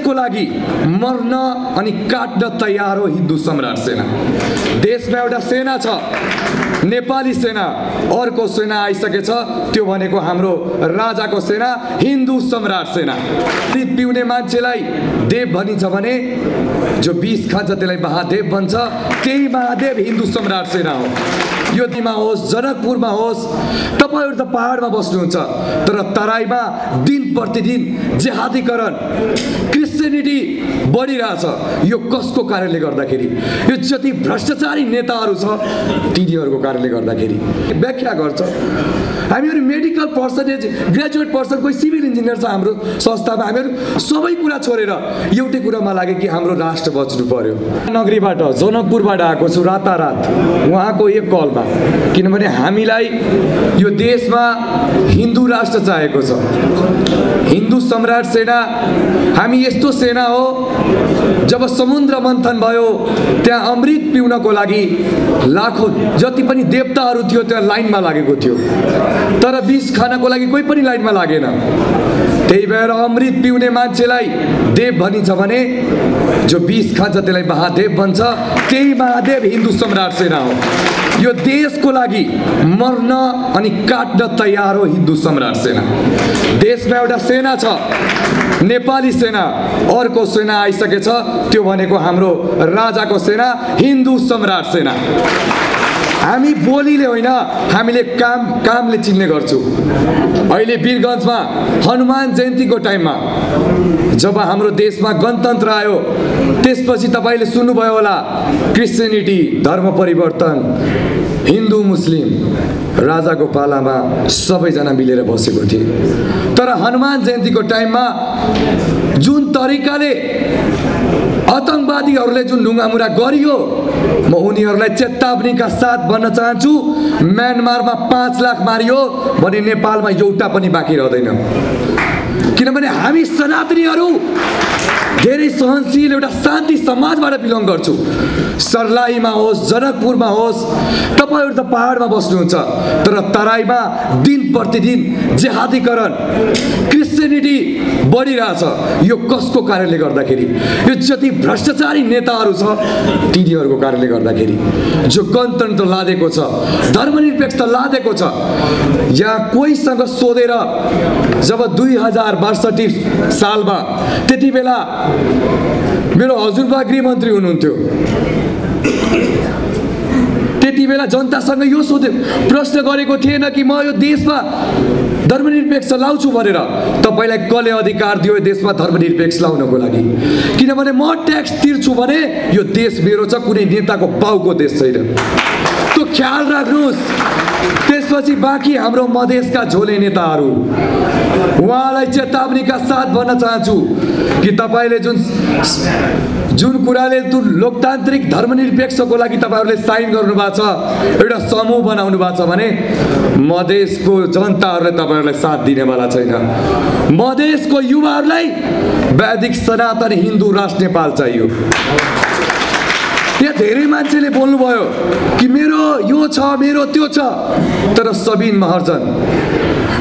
देशको लागि मर्न अनि काट्न तयार हो हिन्दू सम्राट सेना। देशमा एउटा सेना छ, नेपाली सेना, अर्को सेना आइसकेछ, त्यो भनेको हाम्रो राजाको सेना, हिन्दू सम्राट सेना। मृत पिउने मान्छेलाई देव भनिन्छ भने जो विष खान्छ त्यसलाई महादेव भन्छ, त्यही महादेव हिन्दू सम्राट सेना हो। यो दिमा होस्, जनकपुरमा होस्, तपाईहरु त पहाडमा बस्नुहुन्छ, तर तराईमा दिन प्रतिदिन जेहादीकरण, क्रिश्चियनिटी बढिरहेछ। यो कसको कारणले गर्दाखेरि? यो जति भ्रष्टाचारी नेताहरू छ तिनीहरूको कारणले गर्दाखेरि। व्याख्या गर्छ हामीहरू मेडिकल पर्सन्टेज ग्रेजुएट पर्सन, कोही सिभिल इन्जिनियर छ हाम्रो संस्थामा, हामीहरू सबै कुरा छोडेर एउटै कुरामा लागे कि हाम्रो राष्ट्र बच्नु पर्यो। नगरीबाट जनकपुरबाट आएको छु रातारात उहाँको एक कलमा, किनभने हामीलाई यो देशमा हिन्दू राष्ट्र चाहिएको छ, हिन्दू सम्राट सेना। हामी यस्तो सेना हो जब समुद्र मन्थन भयो त्यहाँ अमृत पिउनको लागि लाखौं जति पनि देवताहरू थियो त्यहाँ लाइनमा लागेको थियो, तर विष खानको लागि कोही पनि लाइनमा लागेन। त्यही भएर अमृत पिउने मान्छेलाई देव भनिन्छ भने जो विष खान्छ त्यसलाई महादेव भन्छ, त्यही महादेव हिन्दू सम्राट सेना हो। यो देशको लागि मर्न अनि काट्न तयार हो हिन्दू सम्राट सेना। देशमा एउटा सेना छ, नेपाली सेना, अर्को सेना आइसकेछ, त्यो भनेको हाम्रो राजाको सेना, हिन्दू सम्राट सेना। हामी बोलीले होइन, हामीले कामले चिन्ने गर्छौँ। अहिले वीरगञ्जमा हनुमान जयन्तीको टाइममा जब हाम्रो देशमा गणतन्त्र आयो त्यसपछि तपाईले सुन्नुभयो होला क्रिश्चियनिटी धर्म परिवर्तन, हिन्दू मुस्लिम राजाको पालामा सबैजना मिलेर बसेको थिए। तर हनुमान जयन्तीको टाइममा जुन तरिकाले आतंकवादीहरूले जुन ढुङ्गामुढा गरियो, म उनीहरूलाई चेतावनीका साथ भन्न चाहन्छु, म्यानमारमा 5 लाख मारियो भने नेपालमा एउटा पनि बाँकी रहँदैन। किनभने हामी सनातनीहरू धेरै सहनशील एउटा शान्ति समाजबाट बिलोङ गर्छु। सर्लाहीमा होस्, जनकपुरमा होस्, तपाईहरु त पहाडमा बस्नुहुन्छ, तर तराईमा दिन प्रतिदिन जेहादीकरण, क्रिश्चियनिटी बढिरहेछ। यो कसको कारणले गर्दाखेरि? यो जति भ्रष्टाचारी नेताहरू छ तिनीहरूको कारणले गर्दाखेरि। जो गणतन्त्र लादेको छ, धर्मनिरपेक्षता लादेको छ, यहाँ कोहीसँग सोधेर जब 2062 सालमा त्यति बेला मेरो हजुरबा गृहमन्त्री हुनुहुन्थ्यो, त्यति बेला जनतासँग यो प्रश्न गरेको थिएन कि म यो देशमा धर्मनिरपेक्ष लाउँछु भनेर। तपाईलाई कसले अधिकार दियो यो देशमा धर्मनिरपेक्ष लाउनको लागि? किनभने म ट्याक्स तिर्छु भने यो देश मेरो छ, कुनै नेताको बाउको देश छैन। त्यो ख्याल राख्नुहोस्। त्यसपछि बाँकी हाम्रो मधेसका झोले नेताहरू, उहाँलाई चेतावनीका साथ भन्न चाहन्छु कि तपाईले जुन कुराले लोकतान्त्रिक धर्मनिरपेक्षको लागि तपाईहरुले साइन गर्नु भएको छ, एउटा समूह बनाउनु भएको छ भने मधेसको जनताहरूले तपाईहरुलाई साथ दिनेवाला छैन। मधेसको युवाहरूलाई वैदिक सनातन हिन्दू राष्ट्र नेपाल चाहियो। यहाँ धेरै मान्छेले बोल्नुभयो कि मेरो यो छ, मेरो त्यो छ, तर सबिन महर्जन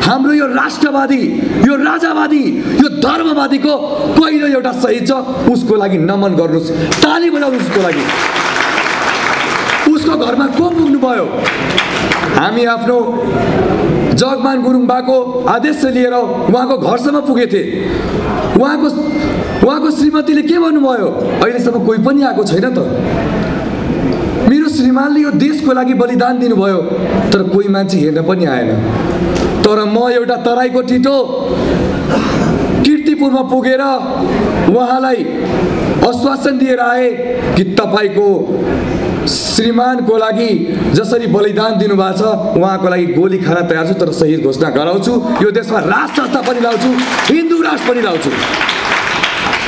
हाम्रो यो राष्ट्रवादी, यो राजावादी, यो धर्मवादीको पहिलो एउटा शहीद छ, उसको लागि नमन गर्नुस्, ताली बजाउनुस् उसको लागि। उसको घरमा को पुग्नु भयो? हामी आफ्नो जगमान गुरुङ बाको आदेश लिएर उहाँको घरसम्म पुगेथे। उहाँको श्रीमतीले के भन्नुभयो? अहिलेसम्म कोही पनि आएको छैन त। मेरो श्रीमानले यो देशको लागि बलिदान दिनुभयो, तर कोही मान्छे हेर्न पनि आएन। तर म एउटा तराईको टिटो कीर्तिपुरमा पुगेर उहाँलाई आश्वासन दिएर आए कि तपाईको श्रीमानको लागि जसरी बलिदान दिनुभएको छ उहाँको लागि गोली खान तयार छु, तर शहीद घोषणा गराउँछु। यो देशमा राष्ट्र संस्था पनि लाउँछु, हिन्दू राष्ट्र पनि लाउँछु।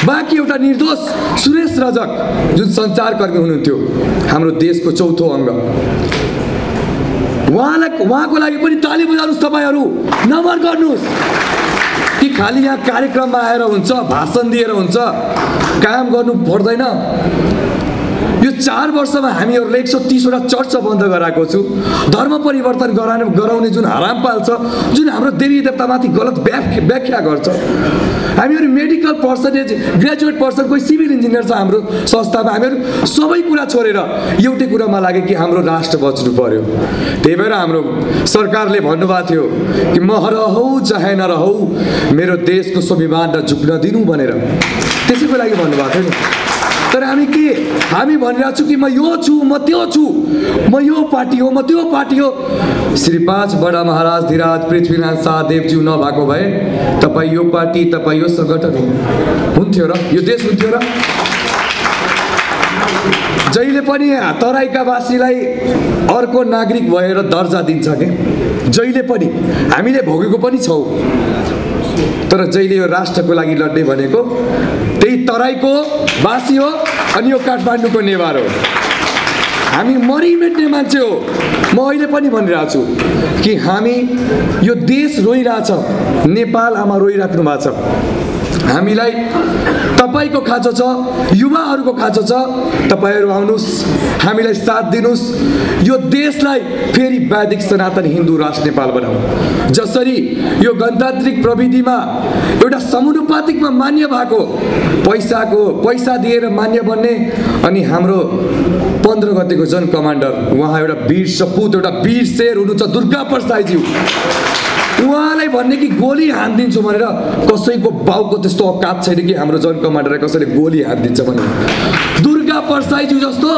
बाँकी एउटा निर्दोष सुरेश रजक जुन सञ्चारकर्मी हुनुहुन्थ्यो, हाम्रो देशको चौथो अङ्ग, उहाँको लागि पनि ताली बजाउनुस्, तपाईहरु नमन गर्नुस्। कि खाली यहाँ कार्यक्रममा आएर हुन्छ, भाषण दिएर हुन्छ, काम गर्नु पर्दैन? यो 4 वर्षमा हामीहरूले 130 वटा चर्च बन्द गराएको छु। धर्म परिवर्तन गराउने जुन हरामपाल छ, जुन हाम्रो देवी देवतामाथि गलत व्याख्या गर्छ। हामीहरू मेडिकल पर्सन्टेज ग्रेजुएट पर्सन, कोही सिभिल इन्जिनियर छ हाम्रो संस्थामा। हामीहरू सबै कुरा छोडेर एउटै कुरामा लाग्यो कि हाम्रो राष्ट्र बच्नु पर्यो। त्यही भएर हाम्रो सरकारले भन्नुभएको थियो कि म रहौ चाहे नरहौ मेरो देशको संविधान झुक्न दिनु भनेर, त्यसैको लागि भन्नुभएको थियो नि। तर हामी भनिरहेको छु कि म यो छु, म त्यो छु, म यो पार्टी हो, म त्यो पार्टी हो। श्री 5 बडा महाराज धीराज पृथ्वीनाथ शाहदेवज्यू नभएको भए तपाईँ यो पार्टी, तपाईँ यो सङ्गठन हुन्थ्यो र यो देश हुन्थ्यो र? जहिले पनि तराईका वासीलाई अर्को नागरिक भएर दर्जा दिन्छ के, जहिले पनि हामीले भोगेको पनि छौँ। तर जहिले यो राष्ट्रको लागि लड्ने भनेको त्यही तराईको वासी हो अनि यो काठमाडौँको नेवार हो। हामी मरिमेट्ने मान्छे हो। म अहिले पनि भनिरहेको छु कि हामी यो देश रोइरहेछ, नेपाल आमा रोइराख्नु भएको छ। हामीलाई तपाईको खाँचो छ, युवाहरूको खाँचो छ। तपाईहरू आउनुहोस्, हामीलाई साथ दिनुहोस्, यो देशलाई फेरि वैदिक सनातन हिन्दू राष्ट्र नेपाल बनाऊ। जसरी यो गणतान्त्रिक प्रविधिमा एउटा समानुपातिकमा मान्य भएको, पैसा दिएर मान्य बन्ने, अनि हाम्रो 15 गतेको जन कमान्डर उहाँ एउटा वीर सपुत, एउटा वीर शेर हुनुहुन्छ दुर्गा प्रसादज्यू। उहाँलाई भन्ने कि गोली हानिदिन्छु भनेर कसैको बाउको त्यस्तो औकात छैन कि हाम्रो जन कमान्डरलाई कसैले गोली हानिदिन्छ भने। दुर्गा प्रसादज्यू जस्तो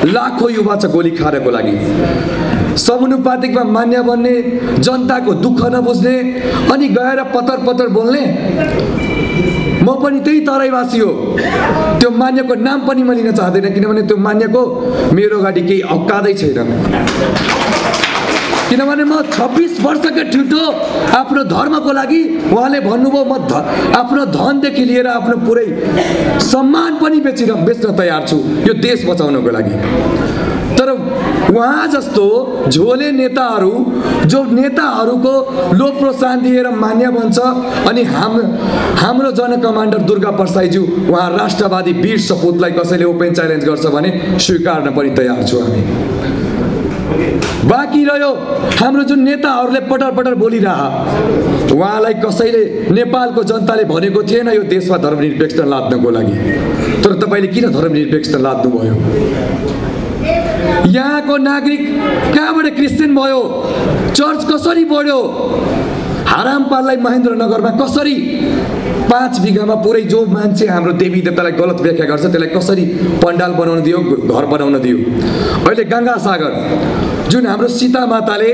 लाखौँ युवा छ गोली खानको लागि। समानुपातिकमा मान्य बन्ने, जनताको दुःख नबुझ्ने, अनि गएर पतर बोल्ने। म पनि त्यही तराईवासी हो। त्यो मान्यको नाम पनि म लिन चाहँदैन, किनभने त्यो मान्यको मेरो अगाडि केही औकातै छैन। किनभने म 26 वर्षकै ठुलो आफ्नो धर्मको लागि उहाँले भन्नुभयो म आफ्नो धनदेखि लिएर आफ्नो पुरै सम्मान पनि बेच्न तयार छु यो देश बचाउनको लागि। तर उहाँ जस्तो झोले नेताहरू, जो नेताहरूको लोभ प्रोत्साहन दिएर मान्य बन्छ, अनि हाम्रो जन कमान्डर दुर्गा प्रसादज्यू उहाँ राष्ट्रवादी वीर सपुतलाई कसैले ओपन च्यालेन्ज गर्छ भने स्वीकार्न पनि तयार छु हामी। बाँकी रह्यो हाम्रो जुन नेताहरूले पटर बोलिरह, उहाँलाई कसैले नेपालको जनताले भनेको थिएन यो देशमा धर्मनिरपेक्षता लाद्नको लागि। तर तपाईँले किन धर्मनिरपेक्षता लाद्नुभयो? यहाँको नागरिक कहाँबाट क्रिस्चियन भयो? चर्च कसरी बढ्यो? हरामपाललाई महेन्द्रनगरमा कसरी 5 बिघामा पुरै जो मान्छे हाम्रो देवी देवतालाई गलत व्याख्या गर्छ त्यसलाई कसरी पण्डाल बनाउन दियो, घर बनाउन दियो? अहिले गङ्गा सागर जुन हाम्रो सीता माताले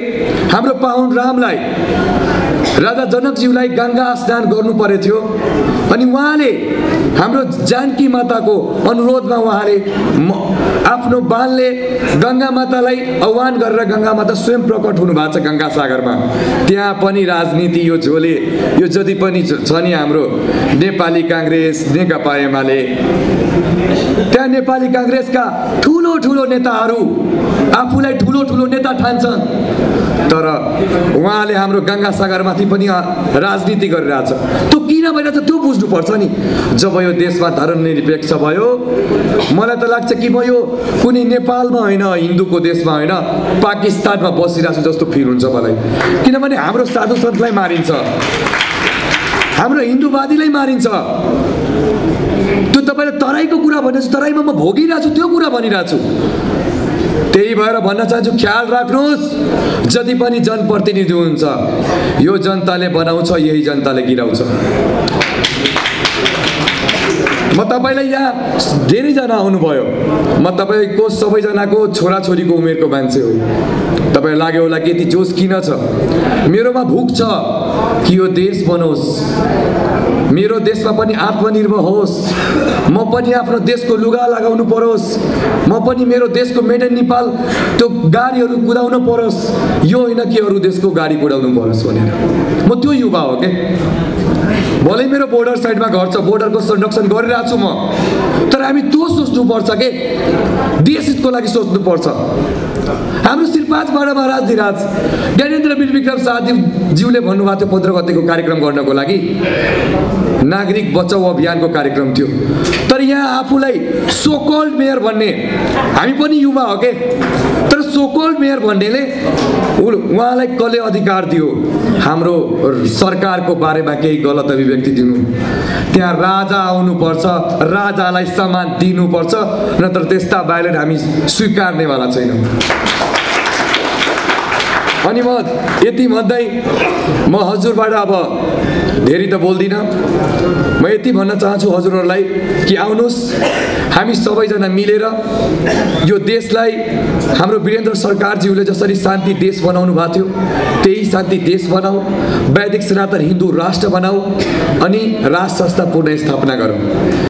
हाम्रो पाहुन रामलाई, राजा जनकज्यूलाई गङ्गा स्नान गर्नु परेको थियो, अनि उहाँले हाम्रो जानकी माताको अनुरोधमा उहाँले आफ्नो बाणले गङ्गा मातालाई आह्वान गरेर गङ्गा माता स्वयं प्रकट हुनु भएको छ गङ्गा सागरमा। त्यहाँ पनि राजनीति यो झोले, यो जति पनि छ नि हाम्रो नेपाली काङ्ग्रेस, नेकपा एमाले, त्यहाँ नेपाली काङ्ग्रेसका ठुलो नेताहरू आफूलाई ठुलो नेता ठान्छन्। तर उहाँले हाम्रो गङ्गा सागरमाथि पनि राजनीति गरिरहेछ। त्यो किन भइरहेछ त्यो बुझ्नुपर्छ नि। जब यो देशमा धर्मनिरपेक्ष भयो, मलाई त लाग्छ कि म यो कुनै नेपालमा होइन, हिन्दूको देशमा होइन, पाकिस्तानमा बसिरहेको छु जस्तो फिल हुन्छ मलाई। किनभने हाम्रो साधु सन्तलाई मारिन्छ, हाम्रो हिन्दूवादीलाई मारिन्छ। त्यो तपाईँले तराईको कुरा भनेपछि तराईमा म भोगिरहेको छु त्यो कुरा भनिरहेको छु। त्यही भएर भन्न चाहन्छु, ख्याल राख्नुहोस्, जति पनि जनप्रतिनिधि हुन्छ यो जनताले बनाउँछ, यही जनताले गिराउँछ। म तपाईँलाई यहाँ धेरैजना आउनुभयो, म तपाईँको सबैजनाको छोराछोरीको उमेरको मान्छे हो। तपाईँलाई लाग्यो होला कि यति जोस किन छ? मेरोमा भुक छ कि यो देश बनोस्, मेरो देशमा पनि आत्मनिर्भर होस्, म पनि आफ्नो देशको लुगा लगाउनु परोस्, म पनि मेरो देशको मेड इन नेपाल त्यो गाडीहरू कुदाउनु परोस्, यो होइन कि अरू देशको गाडी कुदाउनु परोस् भनेर। म त्यो युवा हो के। भलै मेरो बोर्डर साइडमा घर छ, बोर्डरको संरक्षण गरिरहेको छु म, तर हामी त्यो सोच्नुपर्छ के देश हितको लागि सोच्नुपर्छ। हाम्रो श्री 5 बाडा महाराज धिराज ज्ञानेन्द्र वीर विक्रम शाहज्यूले भन्नुभएको थियो 15 गतेको कार्यक्रम गर्नको लागि नागरिक बचाउ अभियानको कार्यक्रम थियो। तर यहाँ आफूलाई सोकल्ड मेयर भन्ने, हामी पनि युवा हो के, तर सोकल्ड मेयर भन्नेले उहाँलाई कसले अधिकार दियो हाम्रो सरकारको बारेमा केही गलत अभिव्यक्ति दिनु? त्यहाँ राजा आउनुपर्छ, राजालाई सम्मान दिनुपर्छ, नत्र त्यस्ता बाइलेट हामी स्वीकार्नेवाला छैनौँ। अनि म यति भन्दै म हजुरबाट अब धेरै त बोल्दिनँ, म यति भन्न चाहन्छु हजुरहरूलाई कि आउनुहोस् हामी सबैजना मिलेर यो देशलाई हाम्रो वीरेन्द्र सरकारज्यूले जसरी शान्ति देश बनाउनु भएको थियो त्यही शान्ति देश बनाऊ, वैदिक सनातन हिन्दू राष्ट्र बनाऊ अनि राज संस्था पुनः स्थापना गरौँ।